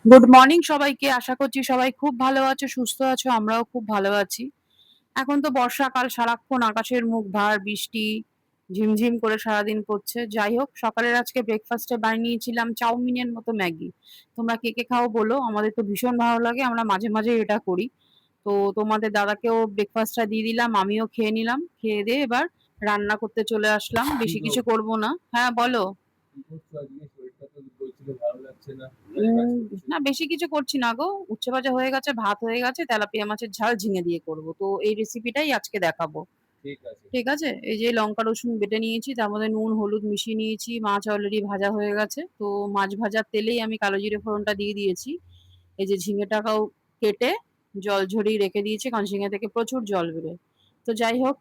Good morning সবাইকে। আশা করছি সবাই খুব ভালো আছো, সুস্থ আছো। আমরাও খুব ভালো আছি। এখন তো বর্ষাকাল, সারাক্ষণ আকাশের মুখ ভার, বৃষ্টি ঝিমঝিম করে সারাদিন পড়ছে। যাই হোক, সকালের আজকে ব্রেকফাস্টে বানিয়েছিলাম চাউমিনের মতো ম্যাগি। তোমরা কে, কে খাও বলো? আমাদের তো ভীষণ ভালো লাগে। আমরা মাঝে, মাঝে এটা করি। তো তোমাদের দাদাকেও ব্রেকফাস্টটা দিয়ে দিলাম। আমিও খেয়ে নিলাম। খেয়ে-দেয়ে এবার রান্না করতে চলে আসলাম। কি বেশি গো, কিছু করব না। হ্যাঁ, বলো। কি করছো আজকে? শরীরটা তো বলছিল ভালো লাগছে না, কাজে কাজ উম করছো। না, বেশি কিছু করছি না গো। উচ্ছে ভাজা হয়ে গেছে, ভাত হয়ে গেছে, তেলাপিয়া মাছের ঝাল ঝিঙে দিয়ে করব। তো এই রেসিপিটাই আজকে দেখাবো। ঠিক আছে। ঠিক আছে? এই যে লঙ্কা রসুন বেটে নিয়েছি, তার মধ্যে নুন হলুদ মিশিয়ে নিয়েছি। মাছ অলরেডি ভাজা হয়ে গেছে। তো মাছ ভাজার তেলেই আমি কালো জিরে ফোড়নটা দিয়ে দিয়েছি। এই যে ঝিঙেটাকেও কেটে জল ঝরিয়ে রেখে দিয়েছি, কারণ ঝিঙে থেকে প্রচুর জল বেরোয়। তো যাই হোক,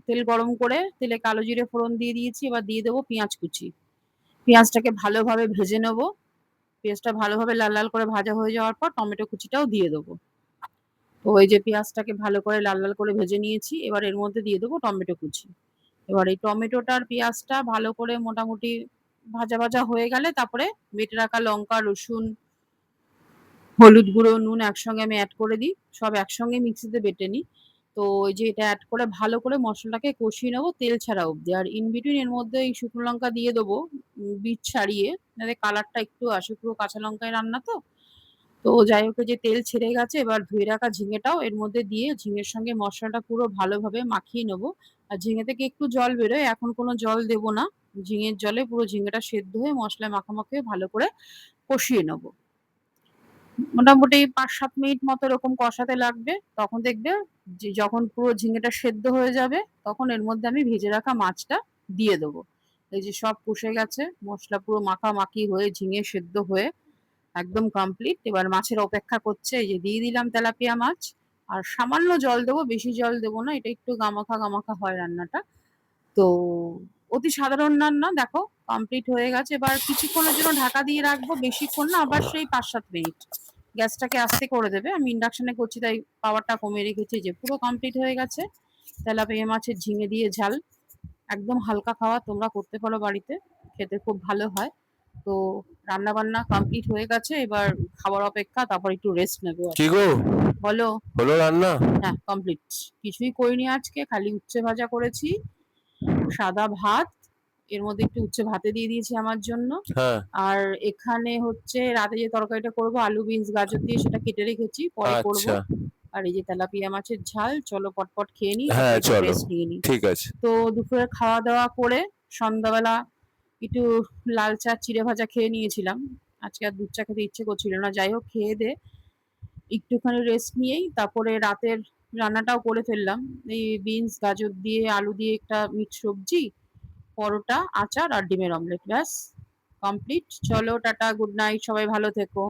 তেল গরম করে তেলে কালো জিরে ফোড়ন দিয়ে দিয়েছি। এবার দিয়ে দেবো পেঁয়াজ কুচি। পেঁয়াজটাকে ভালোভাবে ভেজে নেবো। পেঁয়াজটা ভালোভাবে লাল, লাল করে ভাজা হয়ে যাওয়ার পর টমেটো কুচিটাও দিয়ে দেবো। তো এই যে পেঁয়াজটাকে ভালো করে লাল, লাল করে ভেজে নিয়েছি। এবার এর মধ্যে দিয়ে দেবো টমেটো কুচি। এবার এই টমেটোটা আর পেঁয়াজটা ভালো করে মোটামুটি ভাজা, ভাজা হয়ে গেলে তারপরে বেটে রাখা লঙ্কা, রসুন, হলুদ গুঁড়ো, নুন একসঙ্গে আমি এড করে দিই। সব একসঙ্গে মিক্সিতে বেটে নিই। তো ওই যে এটা এড করে ভালো করে মসলাটাকে কষিয়ে নেবো তেল ছাড়া অব্দি। আর ইন বিটুইন এর মধ্যে এই শুকনো লঙ্কা দিয়ে দেবো, বীজ ছাড়িয়ে, যাতে কালারটা একটু আসে। পুরো কাঁচা লঙ্কায় রান্না তো। তো যাই হোক, এই যে তেল ছেড়ে গেছে, এবার ধুয়ে রাখা ঝিঙেটাও এর মধ্যে দিয়ে ঝিঙের সঙ্গে মশলাটা পুরো ভালোভাবে মাখিয়ে নেবো। আর ঝিঙে থেকে একটু জল বেরোয়, এখন কোনো জল দেবো না। ঝিঙের জলে পুরো ঝিঙেটা সেদ্ধ হয়ে মশলায় মাখামাখি হয়ে ভালো করে কষিয়ে নেবো। মোটামুটি ৫-৭ মিনিট মতো এরকম কষাতে লাগবে। তখন দেখবে যে যখন পুরো ঝিঙেটা সেদ্ধ হয়ে যাবে, তখন এর মধ্যে আমি ভেজে রাখা মাছটা দিয়ে দেবো। এই যে সব কষে গেছে, মশলা পুরো মাখামাখি হয়ে ঝিঙে সেদ্ধ হয়ে একদম কমপ্লিট। এবার মাছের অপেক্ষা করছে। এই যে দিয়ে দিলাম তেলাপিয়া মাছ। আর সামান্য জল দেবো, বেশি জল দেবো না। এটা একটু গামাখা, গামাখা হয় রান্নাটা। তো অতি সাধারণ রান্না। দেখো কমপ্লিট হয়ে গেছে। এবার কিছুক্ষণের জন্য ঢাকা দিয়ে রাখবো, বেশিক্ষণ না, আবার সেই ৫-৭ মিনিট। গ্যাসটাকে আস্তে করে দেবে। আমি ইন্ডাকশনে করছি তাই পাওয়ারটা কমিয়ে রেখেছি। যে পুরো কমপ্লিট হয়ে গেছে। তেলাপিয়া মাছের ঝিঙে দিয়ে ঝাল। একদম হালকা খাওয়া, তোমরা করতে পারো বাড়িতে। খেতে খুব ভালো হয়। তো রান্না-বান্না কমপ্লিট হয়ে গেছে। এবার খাবার অপেক্ষা, তারপর একটু রেস্ট নেবো কি আজকে। গো, বলো। হলো রান্না? হ্যাঁ, কমপ্লিট। কিছুই করিনি আজকে, খালি উচ্ছে ভাজা করেছি, সাদা ভাত, এর মধ্যে একটু উচ্ছে ভাতে দিয়ে দিয়েছি আমার জন্য। হ্যাঁ। আর এখানে হচ্ছে রাতে যে তরকারিটা করবো আলু, বিনস, গাজর দিয়ে, সেটা কেটে রেখেছি, পরে করব। আচ্ছা। আর এই যে তেলাপিয়া মাছের ঝাল। চলো পটপট খেয়ে নিই, তারপর হ্যাঁ, একটু চলো। রেস্ট নিয়ে নিই। ঠিক আছে। তো দুপুরে খাওয়া-দাওয়া করে সন্ধ্যাবেলা একটু লাল চা, চিড়ে ভাজা খেয়ে নিয়েছিলাম। আজকে আর দুধ চা খেতে ইচ্ছে করছিল না। যাই হোক, খেয়ে-দেয়ে একটুখানি রেস্ট নিয়েই তারপরে রাতের রান্নাটাও করে ফেললাম। এই বিনস, গাজর দিয়ে, আলু দিয়ে একটা মিক্স সবজি, পরোটা, আচার আর ডিমের অমলেট। ব্যাস কমপ্লিট। চলো টাটা, গুড নাইট, সবাই ভালো থেকো।